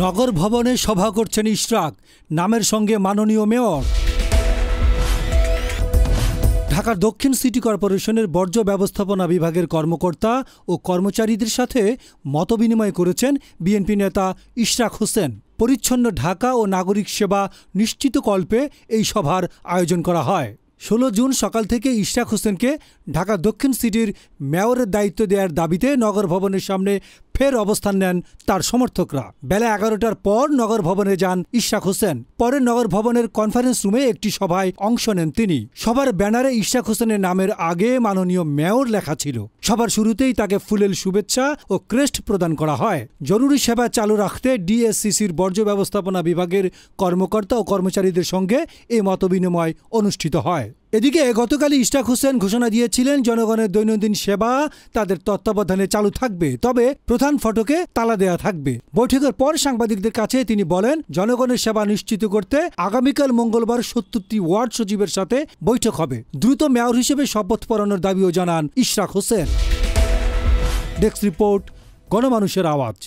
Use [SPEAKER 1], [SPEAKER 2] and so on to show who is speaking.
[SPEAKER 1] নগর ভবনে সভা করছেন ইশরাক, নামের সঙ্গে মাননীয় মেয়র। ঢাকার দক্ষিণ সিটি কর্পোরেশনের বর্জ্য ব্যবস্থাপনা বিভাগের কর্মকর্তা ও কর্মচারীদের সাথে মতবিনিময় করেছেন বিএনপি নেতা ইশরাক হোসেন। পরিচ্ছন্ন ঢাকা ও নাগরিক সেবা নিশ্চিতকল্পে এই সভার আয়োজন করা হয়। 16 জুন সকাল থেকে ইশরাক হোসেনকে ঢাকা দক্ষিণ সিটির মেয়রের দায়িত্ব দেওয়ার দাবিতে নগর ভবনের সামনে ফের অবস্থান নেন তার সমর্থকরা। বেলা 11টার পর নগর ভবনে যান ইশরাক হোসেন। পরে নগর ভবনের কনফারেন্স রুমে একটি সভায় অংশ নেন তিনি। সভার ব্যানারে ইশরাক হোসেনের নামের আগে মাননীয় মেয়র লেখা ছিল। সভার শুরুতেই তাকে ফুলেল শুভেচ্ছা ও ক্রেস্ট প্রদান করা হয়। জরুরি সেবা চালু রাখতে ডিএসসিসির বর্জ্য ব্যবস্থাপনা বিভাগের কর্মকর্তা ও কর্মচারীদের সঙ্গে এই মতবিনিময় অনুষ্ঠিত হয়। এদিকে গতকালই ইশরাক হোসেন ঘোষণা দিয়েছিলেন জনগণের দৈনন্দিন সেবা তাদের তত্ত্বাবধানে চালু থাকবে, তবে প্রধান ফটকে তালা দেয়া থাকবে। বৈঠকের পর সাংবাদিকদের কাছে তিনি বলেন, জনগণের সেবা নিশ্চিত করতে আগামীকাল মঙ্গলবার 70টি ওয়ার্ড সচিবের সাথে বৈঠক হবে। দ্রুত মেয়র হিসেবে শপথ পড়ানোর দাবিও জানান ইশরাক হোসেন। ডেস্ক রিপোর্ট, গণমানুষের আওয়াজ।